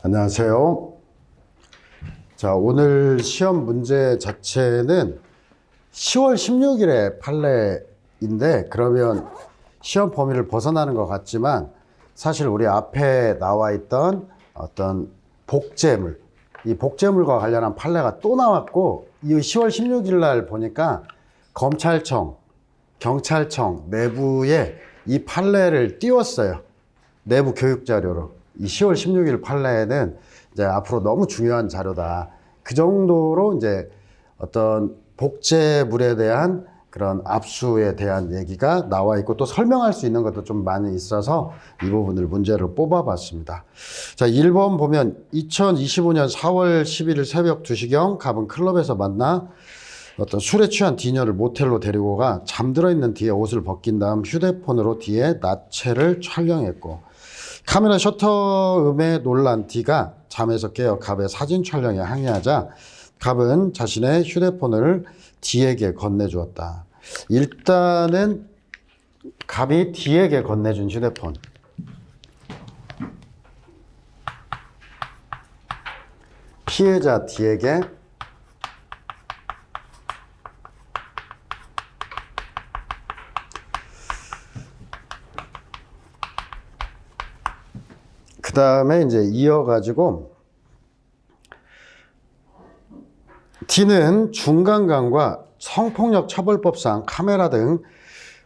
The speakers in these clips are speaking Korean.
안녕하세요. 자, 오늘 시험 문제 자체는 10월 16일에 판례인데, 그러면 시험 범위를 벗어나는 것 같지만 사실 우리 앞에 나와 있던 어떤 복제물, 이 복제물과 관련한 판례가 또 나왔고, 이 10월 16일 날 보니까 검찰청, 경찰청 내부에 이 판례를 띄웠어요. 내부 교육 자료로. 이 10월 16일 판례는 이제 앞으로 너무 중요한 자료다. 그 정도로 이제 어떤 복제물에 대한 그런 압수에 대한 얘기가 나와 있고, 또 설명할 수 있는 것도 좀 많이 있어서 이 부분을 문제로 뽑아봤습니다. 자, 1번 보면 2025년 4월 11일 새벽 2시경 갑은 클럽에서 만나 어떤 술에 취한 D녀를 모텔로 데리고 가 잠들어 있는 D의 옷을 벗긴 다음 휴대폰으로 D의 나체를 촬영했고, 카메라 셔터음에 놀란 D가 잠에서 깨어 갑의 사진 촬영에 항의하자 갑은 자신의 휴대폰을 D에게 건네주었다. 일단은 갑이 D에게 건네준 휴대폰, 피해자 D에게 그 다음에 이제 이어가지고 D는 중간간과 성폭력 처벌법상 카메라 등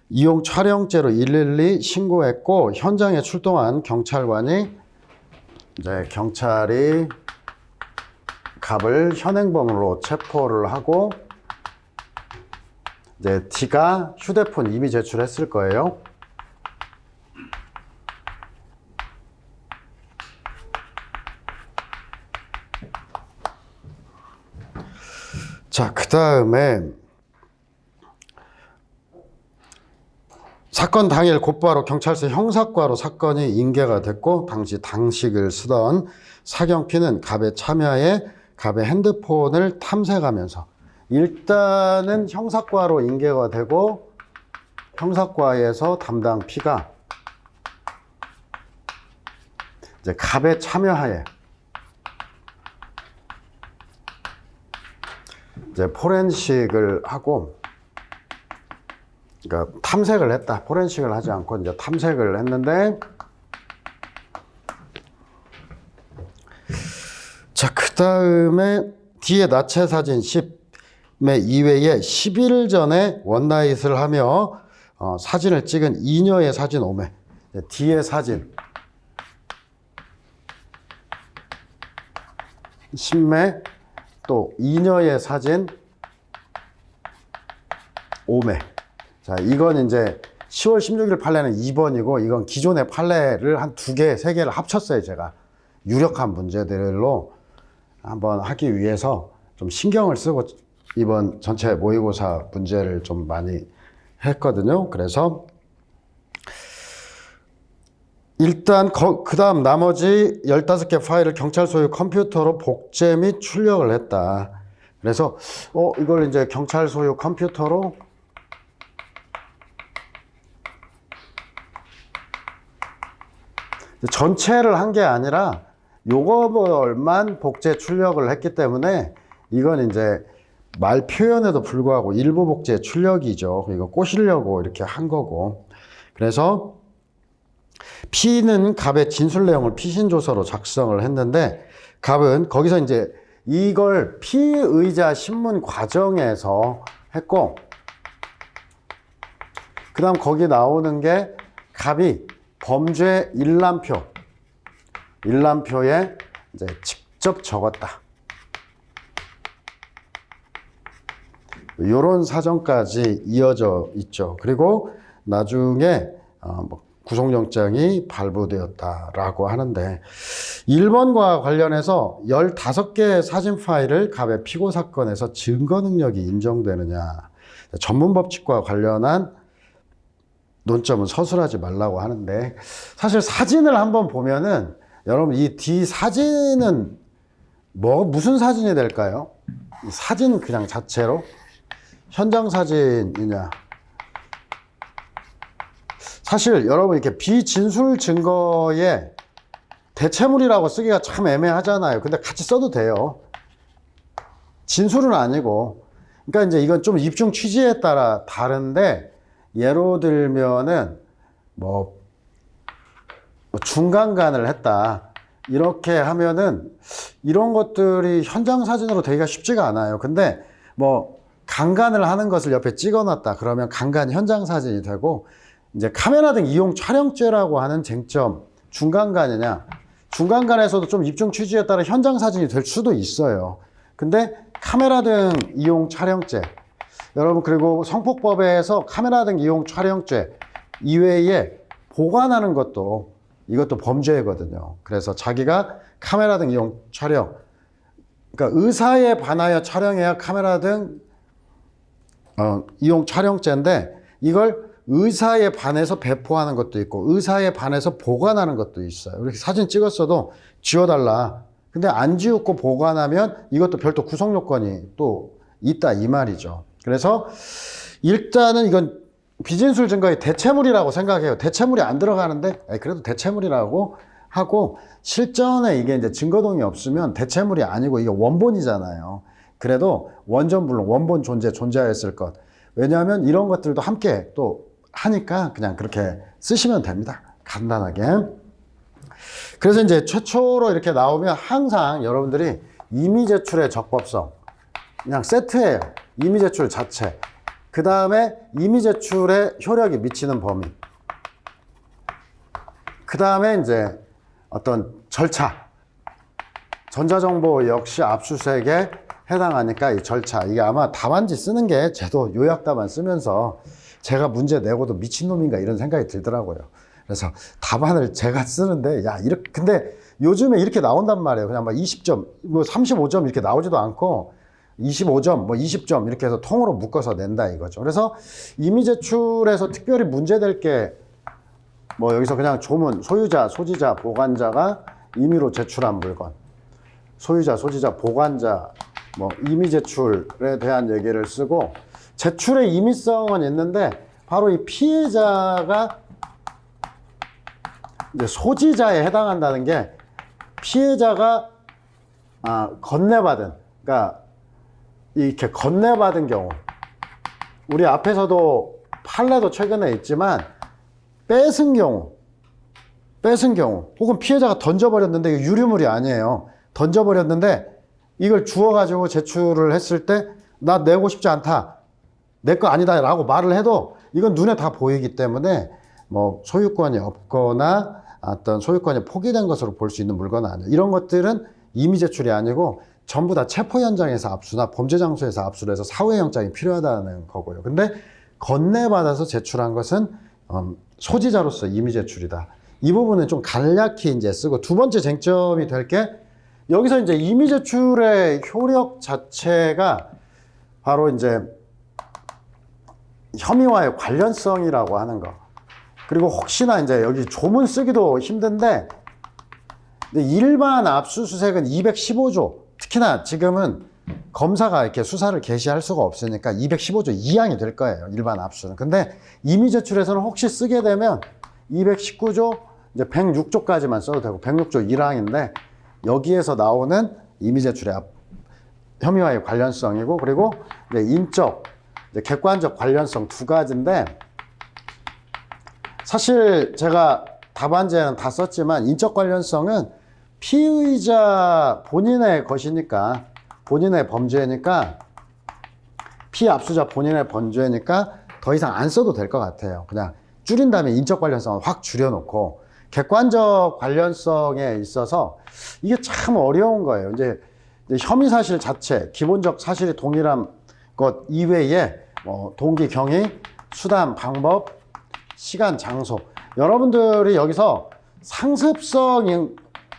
이용 촬영죄로 112 신고했고, 현장에 출동한 경찰관이 이제 경찰이 갑을 현행범으로 체포를 하고, 이제 D가 휴대폰 이미 제출했을 거예요. 자, 그 다음에 사건 당일 곧바로 경찰서 형사과로 사건이 인계가 됐고, 당시 당식을 쓰던 사경피는 갑의 참여에 갑의 핸드폰을 탐색하면서 일단은 형사과로 인계가 되고, 형사과에서 담당 P가 이제 갑의 참여하에 이제 포렌식을 하고, 그러니까 탐색을 했다. 포렌식을 하지 않고 이제 탐색을 했는데, 자, 그 다음에 D의 나체 사진 10매 이외에 10일 전에 원나잇을 하며 사진을 찍은 이녀의 사진 5매, D의 사진 10매, 또 이녀의 사진 5매. 자, 이건 이제 10월 16일 판례는 2번이고, 이건 기존의 판례를 한 2개, 3개를 합쳤어요. 제가 유력한 문제들로 한번 하기 위해서 좀 신경을 쓰고 이번 전체 모의고사 문제를 좀 많이 했거든요. 그래서 일단 그 다음 나머지 15개 파일을 경찰 소유 컴퓨터로 복제 및 출력을 했다. 그래서 이걸 이제 경찰 소유 컴퓨터로 전체를 한 게 아니라 요거만 복제 출력을 했기 때문에, 이건 이제 말 표현에도 불구하고 일부 복제 출력이죠. 이거 꼬시려고 이렇게 한 거고. 그래서 P는 갑의 진술 내용을 피신조서로 작성을 했는데, 갑은 거기서 이제 이걸 피의자 신문 과정에서 했고, 그 다음 거기 나오는 게 갑이 범죄 일람표에 이제 직접 적었다. 이런 사정까지 이어져 있죠. 그리고 나중에 구속영장이 발부되었다라고 하는데, 1번과 관련해서 15개의 사진 파일을 갑의 피고 사건에서 증거 능력이 인정되느냐, 전문법칙과 관련한 논점은 서술하지 말라고 하는데, 사실 사진을 한번 보면은 여러분 이 D 사진은 무슨 사진이 될까요? 이 사진 그냥 자체로 현장 사진이냐, 사실 여러분 이렇게 비진술 증거에 대체물이라고 쓰기가 참 애매하잖아요. 근데 같이 써도 돼요. 진술은 아니고. 그러니까 이제 이건 좀 입증 취지에 따라 다른데, 예로 들면은 뭐 중간간을 했다, 이렇게 하면은 이런 것들이 현장 사진으로 되기가 쉽지가 않아요. 근데 뭐 강간을 하는 것을 옆에 찍어놨다 그러면 강간 현장 사진이 되고, 이제 카메라 등 이용 촬영죄라고 하는 쟁점, 중간간이냐, 중간간에서도 좀 입증 취지에 따라 현장 사진이 될 수도 있어요. 근데 카메라 등 이용 촬영죄, 여러분, 그리고 성폭법에서 카메라 등 이용 촬영죄 이외에 보관하는 것도, 이것도 범죄거든요. 그래서 자기가 카메라 등 이용 촬영, 그러니까 의사에 반하여 촬영해야 카메라 등 이용 촬영죄인데, 이걸 의사에 반해서 배포하는 것도 있고 의사에 반해서 보관하는 것도 있어요. 이렇게 사진 찍었어도 지워달라, 근데 안 지우고 보관하면 이것도 별도 구속 요건이 또 있다, 이 말이죠. 그래서 일단은 이건 비진술 증거의 대체물이라고 생각해요. 대체물이 안 들어가는데 그래도 대체물이라고 하고, 실전에 이게 이제 증거동이 없으면 대체물이 아니고 이게 원본이잖아요. 그래도 원전 물론 원본 존재하였을 것. 왜냐하면 이런 것들도 함께 또 하니까 그냥 그렇게 쓰시면 됩니다. 간단하게. 그래서 이제 최초로 이렇게 나오면 항상 여러분들이 임의 제출의 적법성, 그냥 세트예요. 임의 제출 자체. 그 다음에 임의 제출에 효력이 미치는 범위. 그 다음에 이제 어떤 절차. 전자정보 역시 압수수색에 해당하니까 이 절차. 이게 아마 답안지 쓰는 게 제도 요약답안 쓰면서 제가 문제 내고도 미친놈인가 이런 생각이 들더라고요. 그래서 답안을 제가 쓰는데, 야, 이렇게, 근데 요즘에 이렇게 나온단 말이에요. 그냥 막 20점, 뭐 35점 이렇게 나오지도 않고, 25점, 뭐 20점 이렇게 해서 통으로 묶어서 낸다 이거죠. 그래서 임의 제출에서 특별히 문제될 게, 뭐 여기서 그냥 조문, 소유자, 소지자, 보관자가 임의로 제출한 물건, 소유자, 소지자, 보관자, 뭐 임의 제출에 대한 얘기를 쓰고, 제출의 임의성은 있는데 바로 이 피해자가 이제 소지자에 해당한다는 게, 피해자가 건네받은, 그러니까 이렇게 건네받은 경우, 우리 앞에서도 판례도 최근에 있지만 뺏은 경우, 혹은 피해자가 던져버렸는데 이거 유류물이 아니에요. 던져버렸는데 이걸 주워가지고 제출을 했을 때 나 내고 싶지 않다, 내 거 아니다 라고 말을 해도 이건 눈에 다 보이기 때문에 뭐 소유권이 없거나 어떤 소유권이 포기된 것으로 볼 수 있는 물건은 아니에요. 이런 것들은 임의 제출이 아니고 전부 다 체포 현장에서 압수나 범죄 장소에서 압수를 해서 사후의 영장이 필요하다는 거고요. 근데 건네받아서 제출한 것은 소지자로서 임의 제출이다. 이 부분은 좀 간략히 이제 쓰고, 두 번째 쟁점이 될 게, 여기서 이제 임의 제출의 효력 자체가 바로 이제 혐의와의 관련성이라고 하는 거. 그리고 혹시나 이제 여기 조문 쓰기도 힘든데, 일반 압수수색은 215조, 특히나 지금은 검사가 이렇게 수사를 개시할 수가 없으니까 215조 2항이 될 거예요, 일반 압수는. 근데 임의 제출에서는 혹시 쓰게 되면 219조, 이제 106조까지만 써도 되고, 106조 1항인데 여기에서 나오는 임의 제출의 혐의와의 관련성이고, 그리고 이제 인적, 이제 객관적 관련성 두 가지인데, 사실 제가 답안지에는 다 썼지만 인적 관련성은 피의자 본인의 것이니까, 본인의 범죄니까, 피압수자 본인의 범죄니까 더 이상 안 써도 될 것 같아요. 그냥 줄인 다음에 인적 관련성을 확 줄여놓고, 객관적 관련성에 있어서 이게 참 어려운 거예요. 이제 혐의 사실 자체, 기본적 사실이 동일한 것 이외에 동기, 경위, 수단, 방법, 시간, 장소. 여러분들이 여기서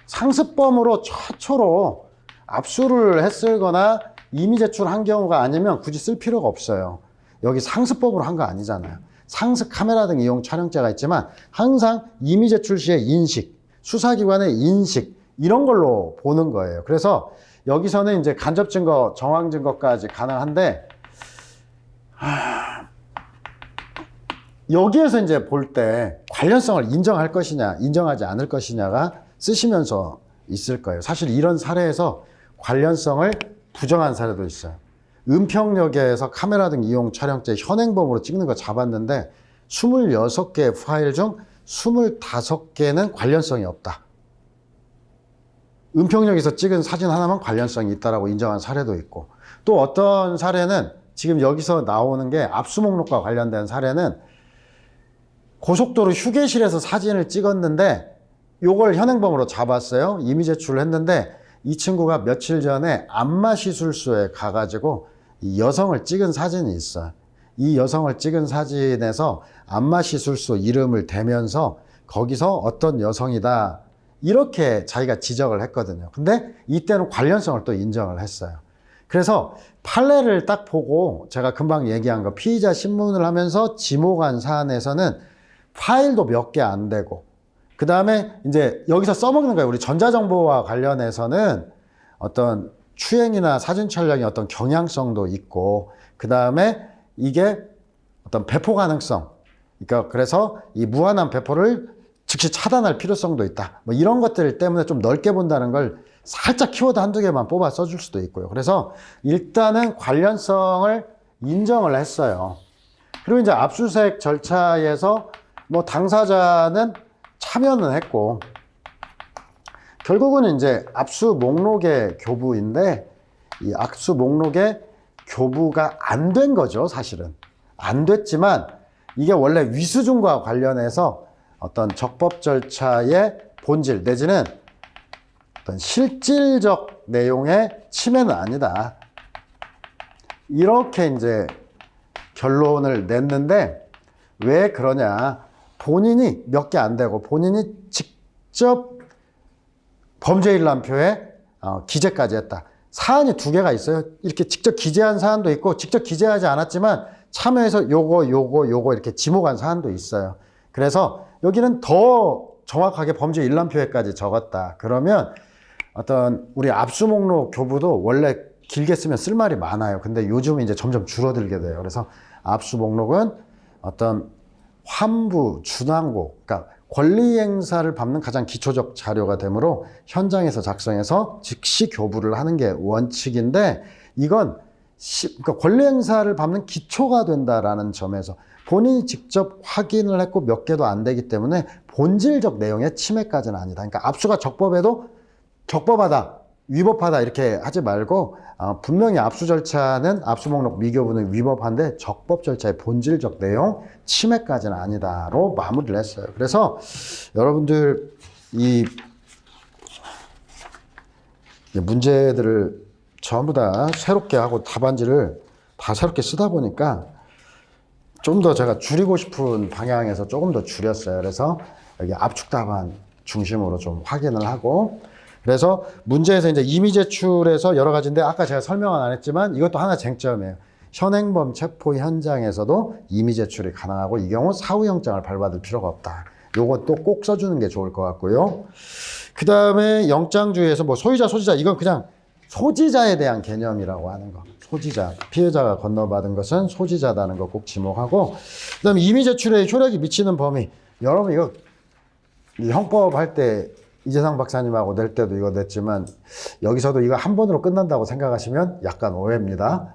상습범으로 최초로 압수를 했을거나 임의 제출한 경우가 아니면 굳이 쓸 필요가 없어요. 여기 상습법으로 한 거 아니잖아요. 상습 카메라 등 이용 촬영죄가 있지만 항상 임의 제출 시의 인식, 수사기관의 인식, 이런 걸로 보는 거예요. 그래서 여기서는 이제 간접 증거, 정황 증거까지 가능한데, 여기에서 이제 볼 때 관련성을 인정할 것이냐, 인정하지 않을 것이냐가 쓰시면서 있을 거예요. 사실 이런 사례에서 관련성을 부정한 사례도 있어요. 은평역에서 카메라 등 이용 촬영죄 현행범으로 찍는 거 잡았는데 26개의 파일 중 25개는 관련성이 없다. 은평역에서 찍은 사진 하나만 관련성이 있다라고 인정한 사례도 있고, 또 어떤 사례는 지금 여기서 나오는 게 압수 목록과 관련된 사례는 고속도로 휴게실에서 사진을 찍었는데 요걸 현행범으로 잡았어요. 이미 제출을 했는데 이 친구가 며칠 전에 안마시술소에 가가지고 이 여성을 찍은 사진이 있어요. 이 여성을 찍은 사진에서 안마시술소 이름을 대면서 거기서 어떤 여성이다 이렇게 자기가 지적을 했거든요. 근데 이때는 관련성을 또 인정을 했어요. 그래서 판례를 딱 보고 제가 금방 얘기한 거 피의자 신문을 하면서 지목한 사안에서는 파일도 몇 개 안 되고, 그 다음에 이제 여기서 써먹는 거예요. 우리 전자정보와 관련해서는 어떤 추행이나 사진 촬영이 어떤 경향성도 있고, 그 다음에 이게 어떤 배포 가능성, 그러니까 그래서 이 무한한 배포를 즉시 차단할 필요성도 있다. 뭐 이런 것들 때문에 좀 넓게 본다는 걸 살짝 키워드 한두 개만 뽑아 써줄 수도 있고요. 그래서 일단은 관련성을 인정을 했어요. 그리고 이제 압수수색 절차에서 뭐 당사자는 참여는 했고, 결국은 이제 압수 목록의 교부인데 이 압수 목록의 교부가 안 된 거죠. 사실은 안 됐지만 이게 원래 위수준과 관련해서 어떤 적법 절차의 본질 내지는 어떤 실질적 내용의 침해는 아니다. 이렇게 이제 결론을 냈는데 왜 그러냐. 본인이 몇 개 안 되고 본인이 직접 범죄일람표에 기재까지 했다. 사안이 두 개가 있어요. 이렇게 직접 기재한 사안도 있고 직접 기재하지 않았지만 참여해서 요거 이렇게 지목한 사안도 있어요. 그래서 여기는 더 정확하게 범죄일람표에까지 적었다. 그러면 어떤 우리 압수목록 교부도 원래 길게 쓰면 쓸 말이 많아요. 근데 요즘은 이제 점점 줄어들게 돼요. 그래서 압수목록은 어떤 환부, 준항고, 그러니까 권리행사를 밟는 가장 기초적 자료가 되므로 현장에서 작성해서 즉시 교부를 하는 게 원칙인데, 이건 그러니까 권리행사를 밟는 기초가 된다라는 점에서 본인이 직접 확인을 했고 몇 개도 안 되기 때문에 본질적 내용의 침해까지는 아니다. 그러니까 압수가 적법해도 적법하다, 위법하다 이렇게 하지 말고 분명히 압수 절차는 압수 목록 미교부는 위법한데 적법 절차의 본질적 내용 침해까지는 아니다로 마무리를 했어요. 그래서 여러분들 이 문제들을 전부 다 새롭게 하고 답안지를 다 새롭게 쓰다 보니까 좀 더 제가 줄이고 싶은 방향에서 조금 더 줄였어요. 그래서 여기 압축 답안 중심으로 좀 확인을 하고, 그래서 문제에서 이제 임의 제출에서 여러 가지인데 아까 제가 설명은 안 했지만 이것도 하나 쟁점이에요. 현행범 체포 현장에서도 임의 제출이 가능하고 이 경우 사후영장을 발부받을 필요가 없다. 요것도 꼭 써주는 게 좋을 것 같고요. 그 다음에 영장주의에서 뭐 소유자, 소지자, 이건 그냥 소지자에 대한 개념이라고 하는 거. 소지자, 피해자가 건너받은 것은 소지자다는 거 꼭 지목하고, 그 다음에 임의 제출에 효력이 미치는 범위. 여러분 이거 형법 할 때 이재상 박사님하고 낼 때도 이거 냈지만 여기서도 이거 한 번으로 끝난다고 생각하시면 약간 오해입니다.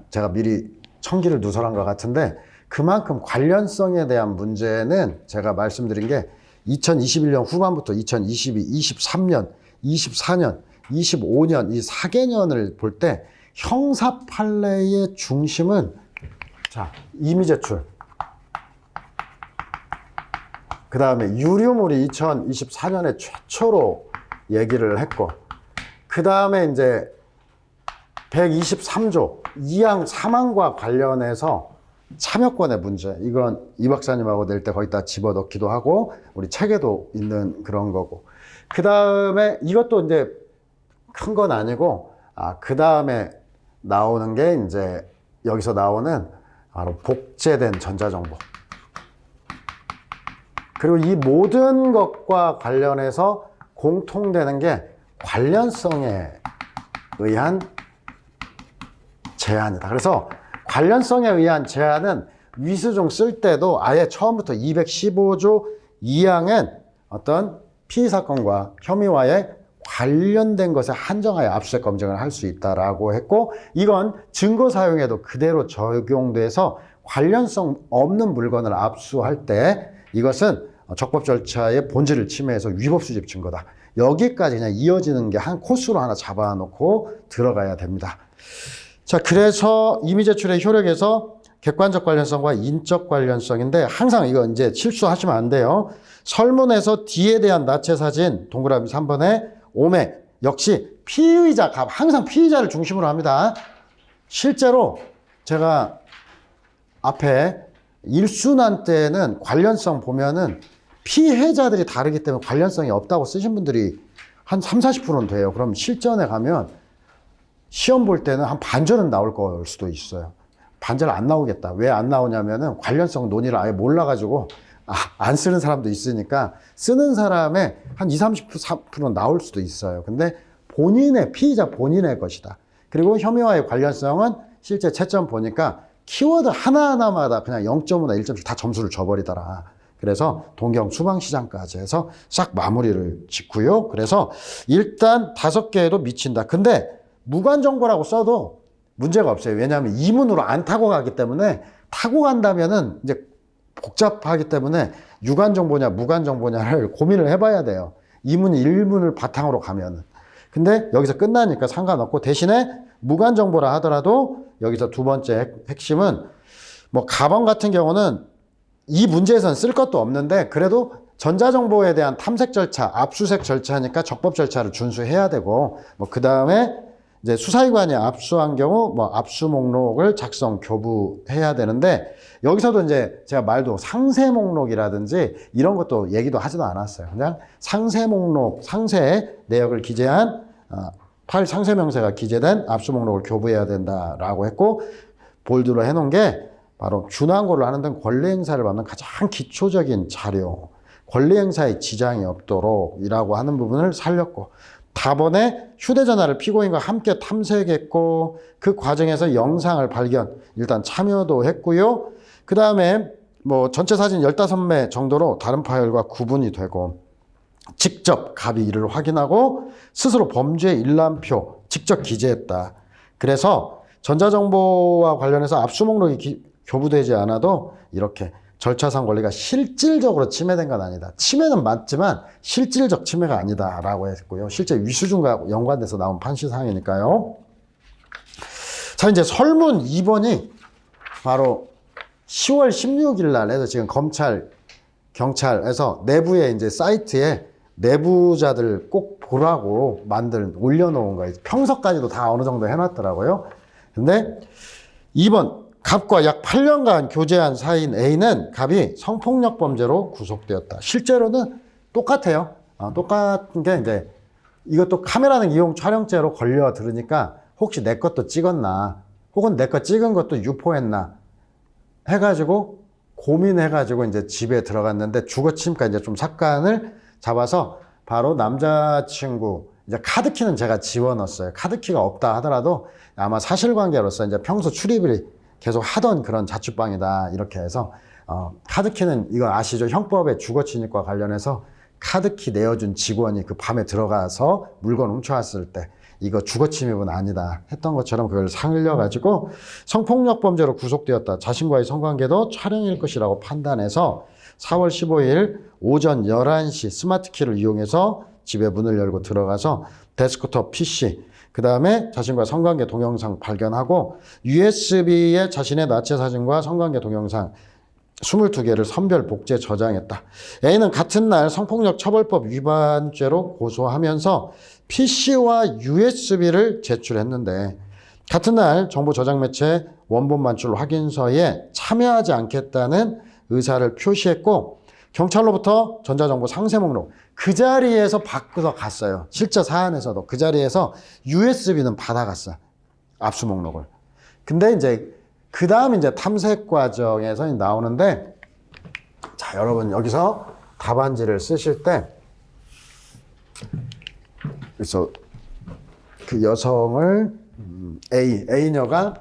제가 미리 청기를 누설한 것 같은데 그만큼 관련성에 대한 문제는 제가 말씀드린 게 2021년 후반부터 2022, 23년, 24년, 25년 이 4개년을 볼 때 형사 판례의 중심은 자, 임의 제출, 그 다음에 유류물이 2024년에 최초로 얘기를 했고, 그 다음에 이제 123조 2항 3항과 관련해서 참여권의 문제, 이건 이 박사님하고 낼 때 거기다 집어넣기도 하고 우리 책에도 있는 그런 거고, 그 다음에 이것도 이제 큰 건 아니고 그 다음에 나오는 게 이제 여기서 나오는 바로 복제된 전자정보. 그리고 이 모든 것과 관련해서 공통되는 게 관련성에 의한 제한이다. 그래서 관련성에 의한 제한은 위수중 쓸 때도 아예 처음부터 215조 2항은 어떤 피의 사건과 혐의와의 관련된 것에 한정하여 압수수색 검증을 할 수 있다라고 했고, 이건 증거 사용에도 그대로 적용돼서 관련성 없는 물건을 압수할 때 이것은 적법 절차의 본질을 침해해서 위법 수집 증거다. 여기까지 그냥 이어지는 게 한 코스로 하나 잡아놓고 들어가야 됩니다. 자, 그래서 이미 제출의 효력에서 객관적 관련성과 인적 관련성인데, 항상 이거 이제 실수하시면 안 돼요. 설문에서 D에 대한 나체 사진 동그라미 3번에 오매 역시 피의자 값, 항상 피의자를 중심으로 합니다. 실제로 제가 앞에 1순환 때는 관련성 보면은 피해자들이 다르기 때문에 관련성이 없다고 쓰신 분들이 한 30-40%는 돼요. 그럼 실전에 가면 시험 볼 때는 한 반절은 나올 걸 수도 있어요. 반절 안 나오겠다. 왜 안 나오냐면은 관련성 논의를 아예 몰라가지고 안 쓰는 사람도 있으니까 쓰는 사람의 한 20-30%는 나올 수도 있어요. 근데 피의자 본인의 것이다. 그리고 혐의와의 관련성은 실제 채점 보니까 키워드 하나하나마다 그냥 0.5나 1점씩 다 점수를 줘버리더라. 그래서 동경 수방시장까지 해서 싹 마무리를 짓고요. 그래서 일단 5개에도 미친다. 근데 무관정보라고 써도 문제가 없어요. 왜냐하면 이문으로 안 타고 가기 때문에, 타고 간다면은 이제 복잡하기 때문에 유관정보냐 무관정보냐를 고민을 해봐야 돼요. 이문 1문을 바탕으로 가면은. 근데 여기서 끝나니까 상관없고, 대신에 무관정보라 하더라도 여기서 두 번째 핵심은 뭐 가방 같은 경우는 이 문제에서는 쓸 것도 없는데, 그래도 전자정보에 대한 탐색 절차, 압수수색 절차니까 적법 절차를 준수해야 되고, 뭐 그 다음에 이제 수사기관이 압수한 경우 뭐 압수 목록을 작성 교부해야 되는데, 여기서도 이제 제가 말도 상세 목록이라든지 이런 것도 얘기도 하지도 않았어요. 그냥 상세 목록, 상세 내역을 기재한 파일 상세 명세가 기재된 압수 목록을 교부해야 된다라고 했고, 볼드로 해놓은 게 바로 준항고를 하는 등 권리 행사를 받는 가장 기초적인 자료, 권리 행사에 지장이 없도록 이라고 하는 부분을 살렸고, 답원에 휴대전화를 피고인과 함께 탐색했고, 그 과정에서 영상을 발견, 일단 참여도 했고요. 그 다음에 뭐 전체 사진 15매 정도로 다른 파일과 구분이 되고, 직접 갑이 이를 확인하고 스스로 범죄 일람표 직접 기재했다. 그래서 전자정보와 관련해서 압수 목록이 교부되지 않아도 이렇게 절차상 권리가 실질적으로 침해된 건 아니다. 침해는 맞지만 실질적 침해가 아니다라고 했고요. 실제 위수준과 연관돼서 나온 판시사항이니까요. 자, 이제 설문 2번이 바로 10월 16일 날 해서 지금 경찰에서 내부에 이제 사이트에 내부자들 꼭 보라고 올려놓은 거예요. 평서까지도 다 어느 정도 해놨더라고요. 근데 2번, 갑과 약 8년간 교제한 사이인 A는 갑이 성폭력 범죄로 구속되었다. 실제로는 똑같아요. 똑같은 게 이제 이것도 카메라는 이용 촬영죄로 걸려 들으니까 혹시 내 것도 찍었나, 혹은 내 거 찍은 것도 유포했나 해가지고 고민해가지고 이제 집에 들어갔는데 주거침입까 이제 좀 삭간을 잡아서 바로 남자친구, 이제 카드키는 제가 지워놨어요. 카드키가 없다 하더라도 아마 사실관계로서 이제 평소 출입을 계속 하던 그런 자취방이다 이렇게 해서 카드키는 이거 아시죠? 형법의 주거침입과 관련해서 카드키 내어준 직원이 그 밤에 들어가서 물건 훔쳐왔을 때 이거 주거침입은 아니다 했던 것처럼 그걸 살려가지고 성폭력 범죄로 구속되었다. 자신과의 성관계도 촬영일 것이라고 판단해서 4월 15일 오전 11시 스마트키를 이용해서 집에 문을 열고 들어가서 데스크톱 PC, 그 다음에 자신과 성관계 동영상 발견하고 USB에 자신의 나체 사진과 성관계 동영상 22개를 선별 복제 저장했다. A는 같은 날 성폭력 처벌법 위반죄로 고소하면서 PC와 USB를 제출했는데, 같은 날 정보 저장 매체 원본 만출 확인서에 참여하지 않겠다는 의사를 표시했고, 경찰로부터 전자정보 상세 목록 그 자리에서 바꾸서 갔어요. 실제 사안에서도 그 자리에서 USB는 받아갔어. 압수 목록을. 근데 이제 그 다음 이제 탐색 과정에서 나오는데, 자, 여러분 여기서 답안지를 쓰실 때 그래서 그 여성을 A녀가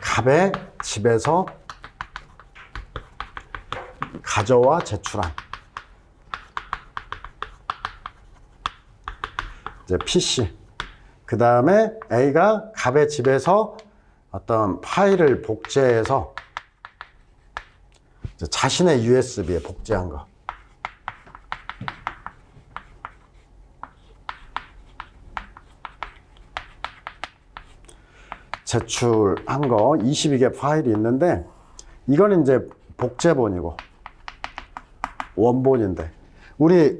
갑의 집에서 가져와 제출한. 이제 PC. 그 다음에 A가 갑의 집에서 어떤 파일을 복제해서 자신의 USB에 복제한 거. 제출한 거 22개 파일이 있는데 이건 이제 복제본이고 원본인데 우리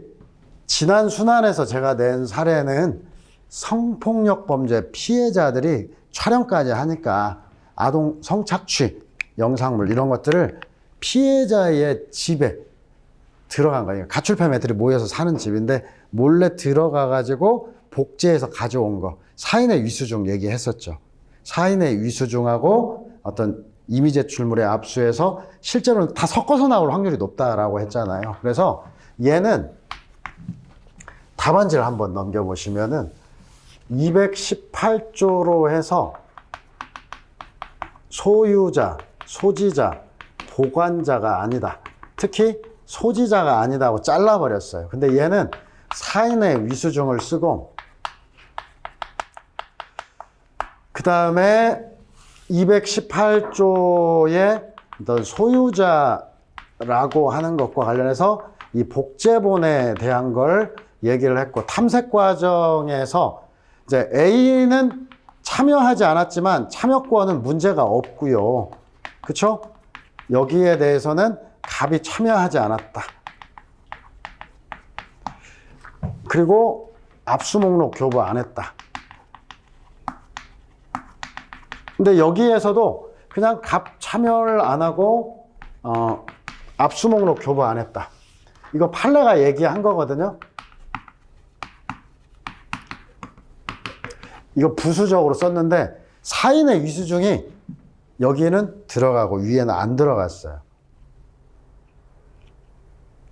지난 순환에서 제가 낸 사례는 성폭력 범죄 피해자들이 촬영까지 하니까 아동 성착취 영상물 이런 것들을 피해자의 집에 들어간 거예요. 가출팸 애들이 모여서 사는 집인데 몰래 들어가 가지고 복제해서 가져온 거. 사인의 위수중 얘기했었죠. 사인의 위수중하고 어떤 이미 제출물에 압수해서 실제로는 다 섞어서 나올 확률이 높다라고 했잖아요. 그래서 얘는 답안지를 한번 넘겨보시면은 218조로 해서 소유자, 소지자, 보관자가 아니다. 특히 소지자가 아니다고 잘라버렸어요. 근데 얘는 사인의 위수중을 쓰고 그 다음에 218조의 어떤 소유자라고 하는 것과 관련해서 이 복제본에 대한 걸 얘기를 했고 탐색 과정에서 이제 A는 참여하지 않았지만 참여권은 문제가 없고요. 그쵸? 여기에 대해서는 갑이 참여하지 않았다. 그리고 압수 목록 교부 안 했다. 근데 여기에서도 그냥 갑 참여를 안 하고 압수 목록 교부 안 했다. 이거 판례가 얘기한 거거든요. 이거 부수적으로 썼는데 사인의 위수중이 여기는 들어가고 위에는 안 들어갔어요.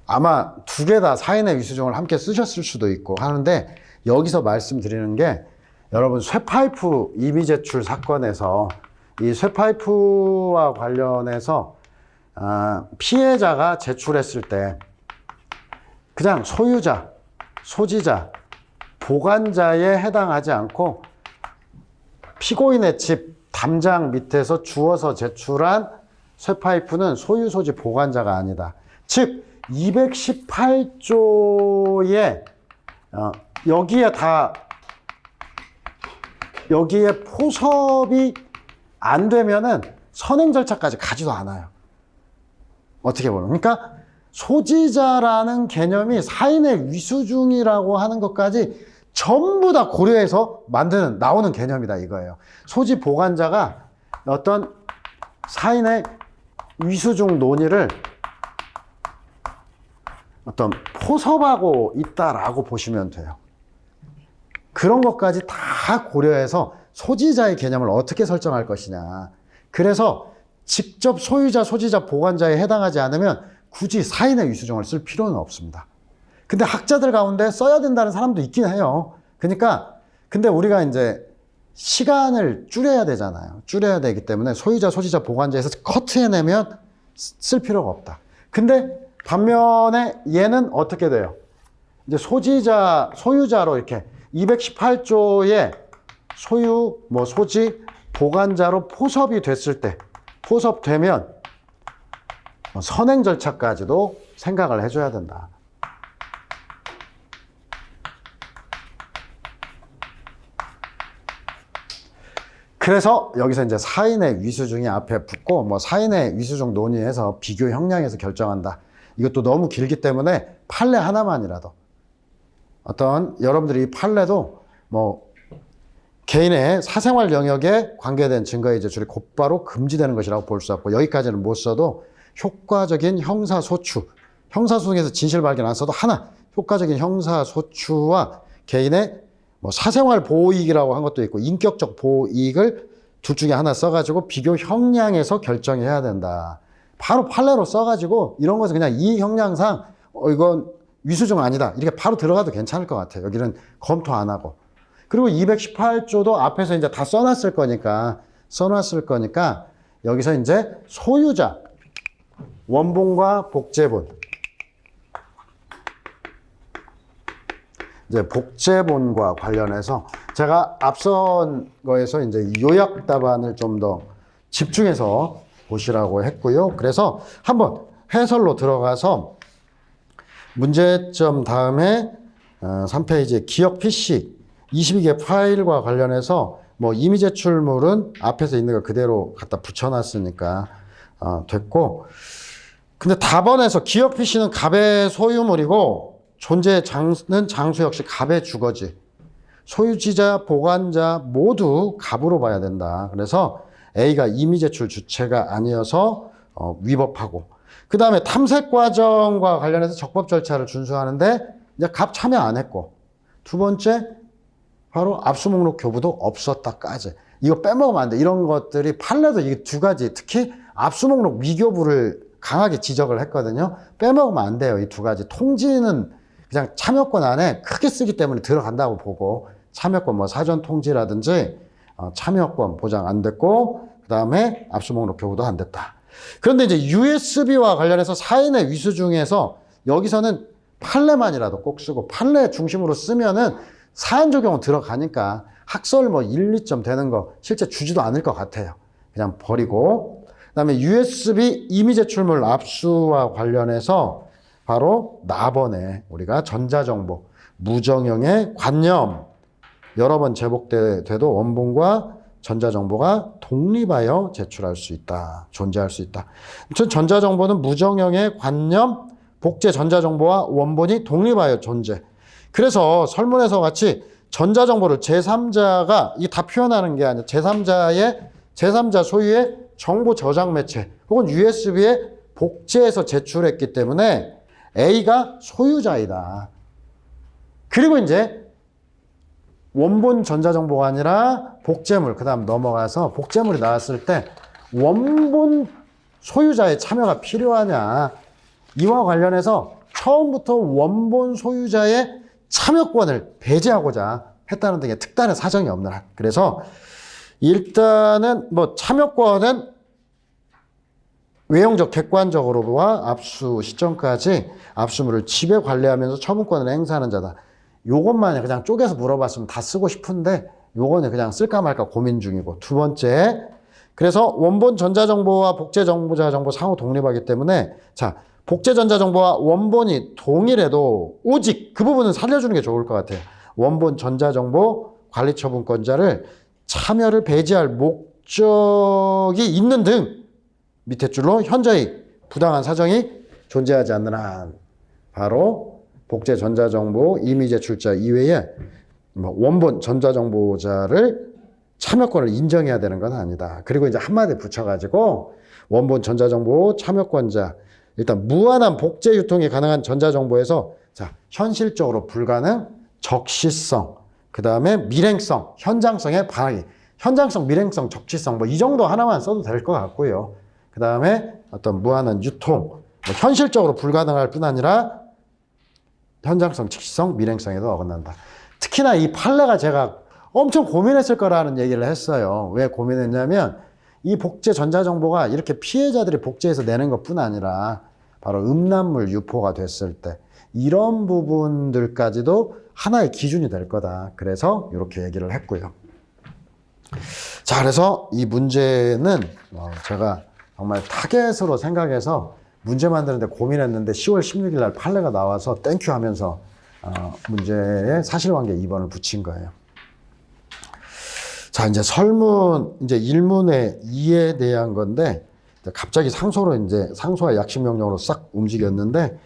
아마 두 개 다 사인의 위수중을 함께 쓰셨을 수도 있고 하는데 여기서 말씀드리는 게 여러분 쇠파이프 이미 제출 사건에서 이 쇠파이프와 관련해서 피해자가 제출했을 때 그냥 소유자, 소지자, 보관자에 해당하지 않고 피고인의 집 담장 밑에서 주워서 제출한 쇠파이프는 소유, 소지, 보관자가 아니다. 즉 218조에 여기에 포섭이 안 되면은 선행 절차까지 가지도 않아요. 어떻게 보면. 그러니까 소지자라는 개념이 사인의 위수중이라고 하는 것까지 전부 다 고려해서 나오는 개념이다 이거예요. 소지 보관자가 어떤 사인의 위수중 논의를 어떤 포섭하고 있다라고 보시면 돼요. 그런 것까지 다 고려해서 소지자의 개념을 어떻게 설정할 것이냐. 그래서 직접 소유자, 소지자, 보관자에 해당하지 않으면 굳이 사인의 위수중을 쓸 필요는 없습니다. 근데 학자들 가운데 써야 된다는 사람도 있긴 해요. 그러니까 근데 우리가 이제 시간을 줄여야 되잖아요. 줄여야 되기 때문에 소유자, 소지자, 보관자에서 커트해내면 쓸 필요가 없다. 근데 반면에 얘는 어떻게 돼요? 이제 소지자, 소유자로 이렇게 218조의 소유, 소지, 보관자로 포섭이 됐을 때, 포섭되면 선행 절차까지도 생각을 해줘야 된다. 그래서 여기서 이제 사인의 위수중이 앞에 붙고 사인의 위수중 논의해서 비교 형량에서 결정한다. 이것도 너무 길기 때문에 판례 하나만이라도 여러분들이 이 판례도 개인의 사생활 영역에 관계된 증거의 제출이 곧바로 금지되는 것이라고 볼 수 없고 여기까지는 못 써도 효과적인 형사소추, 형사소송에서 진실 발견 안 써도 하나 효과적인 형사소추와 개인의 사생활 보호이익이라고 한 것도 있고 인격적 보호이익을 둘 중에 하나 써가지고 비교 형량에서 결정해야 된다. 바로 판례로 써가지고 이런 것은 그냥 이 형량상 이건 위수중 아니다 이렇게 바로 들어가도 괜찮을 것 같아요. 여기는 검토 안 하고. 그리고 218조도 앞에서 이제 다 써놨을 거니까 여기서 이제 소유자, 원본과 복제본. 이제 복제본과 관련해서 제가 앞선 거에서 이제 요약 답안을 좀 더 집중해서 보시라고 했고요. 그래서 한번 해설로 들어가서 문제점 다음에 3페이지 기억 PC 22개 파일과 관련해서 뭐 이미 제출물은 앞에서 있는 거 그대로 갖다 붙여놨으니까 됐고, 근데 답안에서 기억 PC는 갑의 소유물이고 존재 장은 장수 역시 갑의 주거지. 소유지자, 보관자 모두 갑으로 봐야 된다. 그래서 A가 이미 제출 주체가 아니어서 위법하고, 그 다음에 탐색 과정과 관련해서 적법 절차를 준수하는데 이제 갑 참여 안 했고, 두 번째 바로 압수 목록 교부도 없었다까지. 이거 빼먹으면 안 돼. 이런 것들이 판례도 이게 두 가지, 특히 압수 목록 미교부를 강하게 지적을 했거든요. 빼먹으면 안 돼요. 이 두 가지. 통지는 그냥 참여권 안에 크게 쓰기 때문에 들어간다고 보고, 참여권 뭐 사전 통지라든지 참여권 보장 안 됐고, 그 다음에 압수 목록 교부도 안 됐다. 그런데 이제 USB와 관련해서 사인의 위수 중에서 여기서는 판례만이라도 꼭 쓰고, 판례 중심으로 쓰면은 사안 적용은 들어가니까 학설 뭐 1, 2점 되는 거 실제 주지도 않을 것 같아요. 그냥 버리고, 그 다음에 USB 이미 제출물 압수와 관련해서 바로 나번에 우리가 전자정보, 무정형의 관념 여러 번 제복돼도 원본과 전자정보가 독립하여 제출할 수 있다. 존재할 수 있다. 전자정보는 무정형의 관념, 복제 전자정보와 원본이 독립하여 존재. 그래서 설문에서 같이 전자정보를 제3자가 이게 다 표현하는 게 아니라 제3자 소유의 정보 저장 매체 혹은 USB에 복제해서 제출했기 때문에 A가 소유자이다. 그리고 이제 원본 전자정보가 아니라 복제물, 그 다음 넘어가서 복제물이 나왔을 때 원본 소유자의 참여가 필요하냐. 이와 관련해서 처음부터 원본 소유자의 참여권을 배제하고자 했다는 등의 특단의 사정이 없는 한. 그래서 일단은 뭐 참여권은 외형적 객관적으로와 압수 시점까지 압수물을 지배 관리하면서 처분권을 행사하는 자다. 요것만 그냥 쪼개서 물어봤으면 다 쓰고 싶은데 요거는 그냥 쓸까 말까 고민 중이고, 두 번째, 그래서 원본 전자정보와 복제 전자정보 상호 독립하기 때문에 자, 복제 전자정보와 원본이 동일해도 오직 그 부분은 살려주는 게 좋을 것 같아요. 원본 전자정보 관리처분권자를 참여를 배제할 목적이 있는 등 밑에 줄로 현저히 부당한 사정이 존재하지 않는 한 바로 복제 전자정보 이미 제출자 이외에 원본 전자정보자를 참여권을 인정해야 되는 건 아니다. 그리고 이제 한마디 붙여가지고 원본 전자정보 참여권자, 일단 무한한 복제 유통이 가능한 전자정보에서 자, 현실적으로 불가능, 적시성, 그 다음에 밀행성, 현장성의 반항이, 현장성, 밀행성, 적시성 뭐 이 정도 하나만 써도 될 것 같고요. 그 다음에 어떤 무한한 유통, 뭐 현실적으로 불가능할 뿐 아니라 현장성, 즉시성, 밀행성에도 어긋난다. 특히나 이 판례가 제가 엄청 고민했을 거라는 얘기를 했어요. 왜 고민했냐면 이 복제 전자정보가 이렇게 피해자들이 복제해서 내는 것뿐 아니라 바로 음란물 유포가 됐을 때 이런 부분들까지도 하나의 기준이 될 거다. 그래서 이렇게 얘기를 했고요. 자, 그래서 이 문제는 제가 정말 타겟으로 생각해서 문제 만드는데 고민했는데 10월 16일 날 판례가 나와서 땡큐 하면서 문제에 사실관계 2번을 붙인 거예요. 자, 이제 설문, 이제 1문의 2에 대한 건데 갑자기 상소와 약식명령으로 싹 움직였는데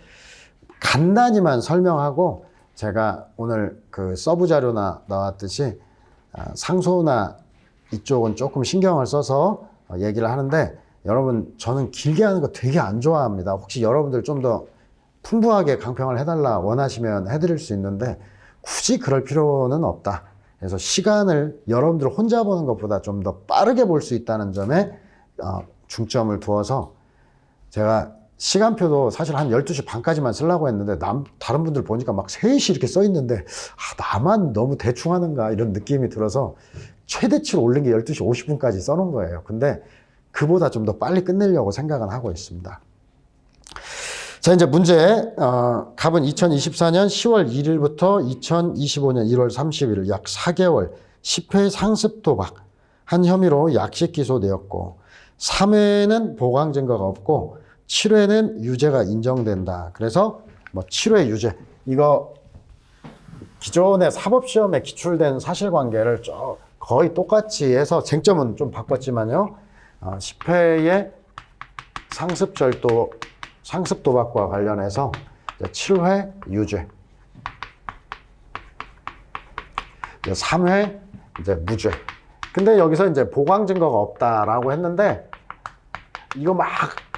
간단히만 설명하고 제가 오늘 그 서브 자료나 나왔듯이 상소나 이쪽은 조금 신경을 써서 얘기를 하는데 여러분 저는 길게 하는 거 되게 안 좋아합니다. 혹시 여러분들 좀 더 풍부하게 강평을 해달라 원하시면 해드릴 수 있는데 굳이 그럴 필요는 없다. 그래서 시간을 여러분들 혼자 보는 것보다 좀 더 빠르게 볼 수 있다는 점에 중점을 두어서 제가 시간표도 사실 한 12시 반까지만 쓰려고 했는데 다른 분들 보니까 막 3시 이렇게 써 있는데 나만 너무 대충 하는가 이런 느낌이 들어서 최대치로 올린 게 12시 50분까지 써놓은 거예요. 근데 그보다 좀 더 빨리 끝내려고 생각은 하고 있습니다. 자, 이제 문제, 갑은 2024년 10월 1일부터 2025년 1월 30일 약 4개월 10회 상습 도박 한 혐의로 약식 기소되었고 3회는 보강 증거가 없고 7회는 유죄가 인정된다. 그래서 뭐 7회 유죄. 이거 기존의 사법시험에 기출된 사실관계를 거의 똑같이 해서 쟁점은 좀 바꿨지만요. 10회의 상습 도박과 관련해서 7회 유죄. 3회 이제 무죄. 근데 여기서 이제 보강 증거가 없다라고 했는데 이거 막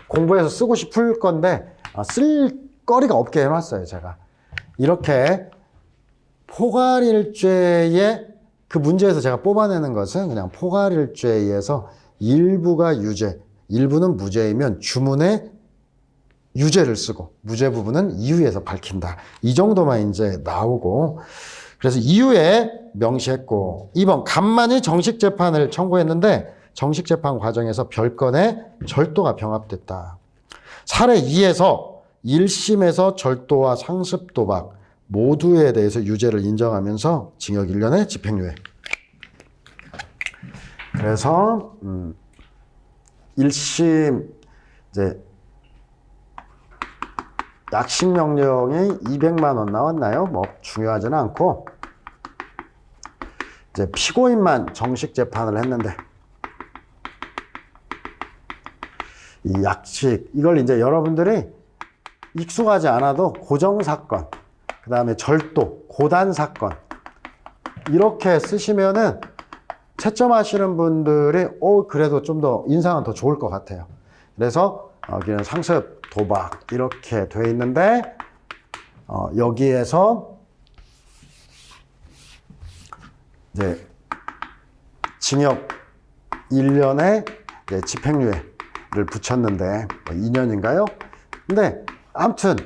공부해서 쓰고 싶을 건데 쓸 거리가 없게 해놨어요, 제가. 이렇게 포괄일죄의 그 문제에서 제가 뽑아내는 것은 그냥 포괄일죄에서 일부가 유죄, 일부는 무죄이면 주문에 유죄를 쓰고 무죄 부분은 이유에서 밝힌다. 이 정도만 이제 나오고 그래서 이유에 명시했고 2번 간만이 정식 재판을 청구했는데 정식 재판 과정에서 별건에 절도가 병합됐다. 사례 2에서 1심에서 절도와 상습 도박 모두에 대해서 유죄를 인정하면서 징역 1년에 집행유예. 그래서 1심 이제 약식 명령이 200만 원 나왔나요? 뭐 중요하지는 않고 이제 피고인만 정식 재판을 했는데 이 약식 이걸 이제 여러분들이 익숙하지 않아도 고정사건, 그 다음에 절도, 고단사건 이렇게 쓰시면은 채점하시는 분들이 그래도 좀 더 인상은 더 좋을 것 같아요. 그래서 여기는 상습, 도박 이렇게 돼 있는데 여기에서 이제 징역 1년에 이제 집행유예를 붙였는데 2년인가요? 근데 아무튼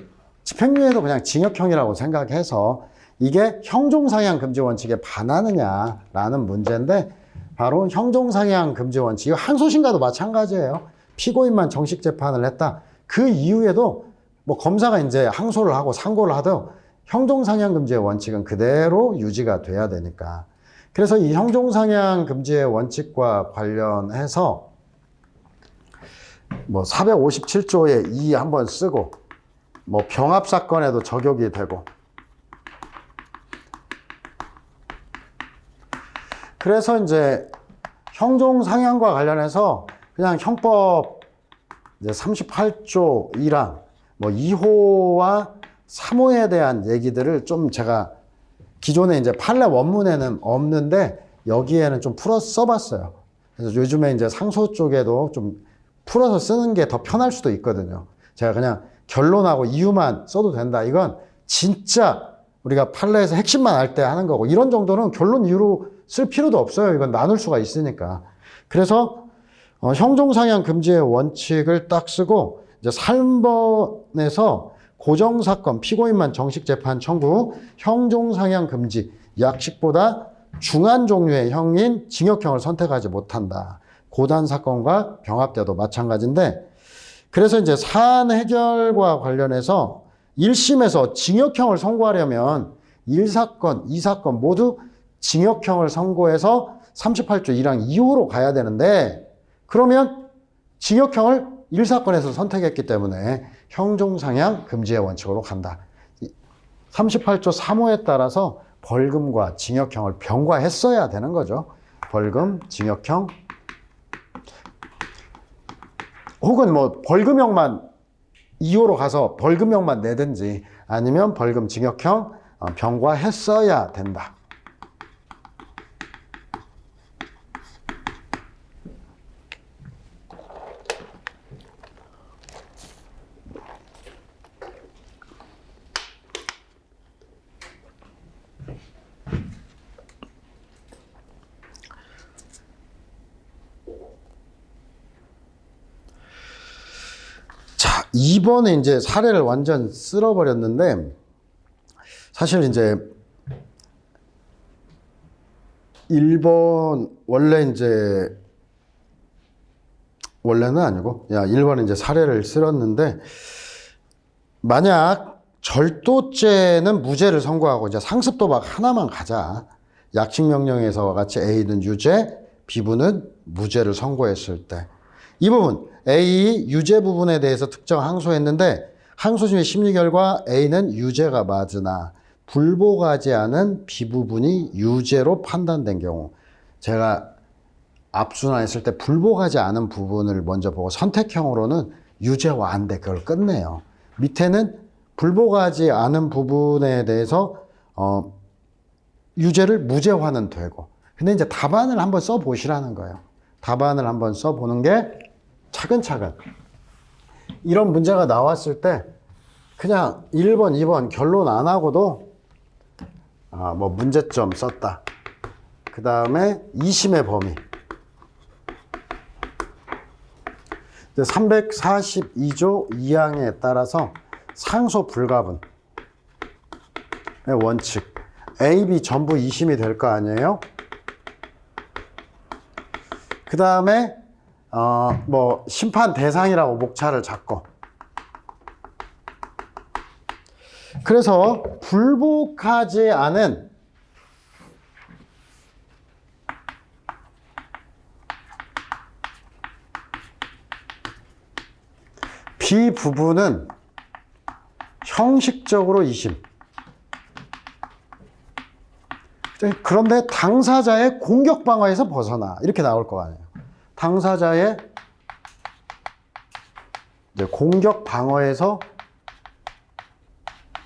집행유예도 그냥 징역형이라고 생각해서 이게 형종상향 금지 원칙에 반하느냐라는 문제인데 바로 형종상향 금지 원칙, 이거 항소심과도 마찬가지예요. 피고인만 정식 재판을 했다. 그 이후에도 뭐 검사가 이제 항소를 하고 상고를 하도 형종상향 금지의 원칙은 그대로 유지가 돼야 되니까. 그래서 이 형종상향 금지의 원칙과 관련해서 뭐 457조에 2 한번 쓰고 뭐 병합사건에도 적용이 되고 그래서 이제 형종상향과 관련해서 그냥 형법 이제 38조 2랑 뭐 2호와 3호에 대한 얘기들을 좀 제가 기존에 이제 판례 원문에는 없는데 여기에는 좀 풀어서 써봤어요. 그래서 요즘에 이제 상소 쪽에도 좀 풀어서 쓰는 게 더 편할 수도 있거든요. 제가 그냥 결론하고 이유만 써도 된다. 이건 진짜 우리가 판례에서 핵심만 알 때 하는 거고 이런 정도는 결론 이유로 쓸 필요도 없어요. 이건 나눌 수가 있으니까. 그래서 형종상향 금지의 원칙을 딱 쓰고 이제 3번에서 고정사건 피고인만 정식 재판 청구 형종상향 금지 약식보다 중한 종류의 형인 징역형을 선택하지 못한다. 고단사건과 병합돼도 마찬가지인데 그래서 이제 사안 해결과 관련해서 1심에서 징역형을 선고하려면 1사건, 2사건 모두 징역형을 선고해서 38조 1항 2호로 가야 되는데 그러면 징역형을 1사건에서 선택했기 때문에 형종상향 금지의 원칙으로 간다. 38조 3호에 따라서 벌금과 징역형을 병과했어야 되는 거죠. 벌금, 징역형 혹은 뭐 벌금형만 2호로 가서 벌금형만 내든지 아니면 벌금, 징역형 병과했어야 된다. 자, 2번에 이제 사례를 완전 쓸어버렸는데, 사실 이제 1번, 원래는 아니고, 1번에 이제 사례를 쓸었는데, 만약 절도죄는 무죄를 선고하고 이제 상습도박 하나만 가자. 약식명령에서와 같이 A는 유죄, B부는 무죄를 선고했을 때. 이 부분, A 유죄 부분에 대해서 특정 항소했는데 항소심의 심리 결과 A는 유죄가 맞으나 불복하지 않은 B 부분이 유죄로 판단된 경우, 제가 압수나 했을 때 불복하지 않은 부분을 먼저 보고 선택형으로는 유죄 완대 그걸 끝내요. 밑에는 불복하지 않은 부분에 대해서 유죄를 무죄화는 되고, 근데 이제 답안을 한번 써보시라는 거예요. 답안을 한번 써보는 게 차근차근 이런 문제가 나왔을 때 그냥 1번, 2번 결론 안 하고도 뭐 문제점 썼다. 그 다음에 2심의 범위 342조 2항에 따라서 상소 불가분의 원칙 A, B 전부 2심이 될 거 아니에요? 그 다음에 뭐 심판 대상이라고 목차를 잡고, 그래서 불복하지 않은 B 부분은 형식적으로 2심. 그런데 당사자의 공격 방어에서 벗어나 이렇게 나올 거 아니에요. 당사자의 공격 방어에서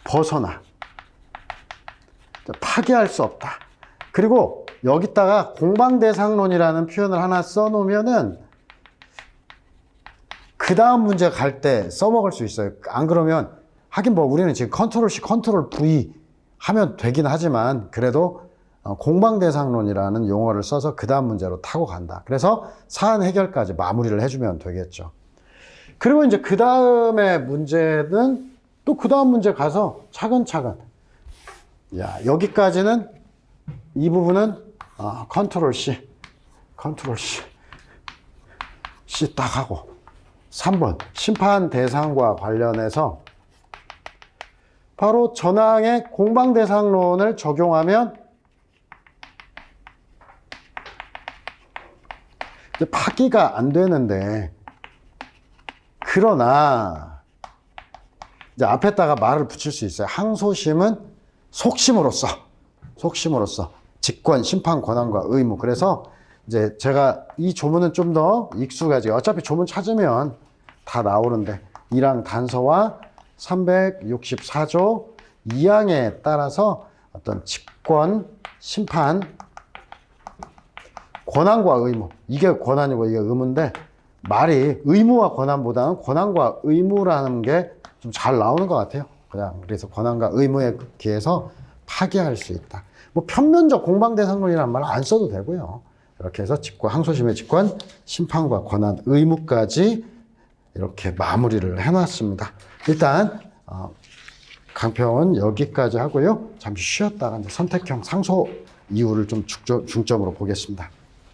벗어나 파기할 수 없다. 그리고 여기다가 공방대상론이라는 표현을 하나 써놓으면은 그 다음 문제 갈 때 써먹을 수 있어요. 안 그러면 하긴 뭐 우리는 지금 컨트롤 C, 컨트롤 V 하면 되긴 하지만 그래도 공방대상론이라는 용어를 써서 그 다음 문제로 타고 간다. 그래서 사안 해결까지 마무리를 해주면 되겠죠. 그리고 이제 그 다음에 문제는 또 그 다음 문제 가서 차근차근. 야, 여기까지는 이 부분은 컨트롤 C, 컨트롤 C, C 딱 하고 3번 심판 대상과 관련해서 바로 전항의 공방대상론을 적용하면 파기가 안 되는데, 그러나 이제 앞에다가 말을 붙일 수 있어요. 항소심은 속심으로써 직권, 심판 권한과 의무. 그래서 이제 제가 이 조문은 좀 더 익숙하지. 어차피 조문 찾으면 다 나오는데 1항 단서와 364조 2항에 따라서 어떤 직권, 심판, 권한과 의무. 이게 권한이고 이게 의무인데 말이 의무와 권한보다는 권한과 의무라는 게 좀 잘 나오는 것 같아요. 그냥 그래서 권한과 의무에 기해서 파기할 수 있다. 뭐 편면적 공방대상론이라는 말 안 써도 되고요. 이렇게 해서 직권, 항소심의 직권, 심판과 권한, 의무까지 이렇게 마무리를 해놨습니다. 일단 강평은 여기까지 하고요. 잠시 쉬었다가 이제 선택형 상소 이유를 좀 중점으로 보겠습니다.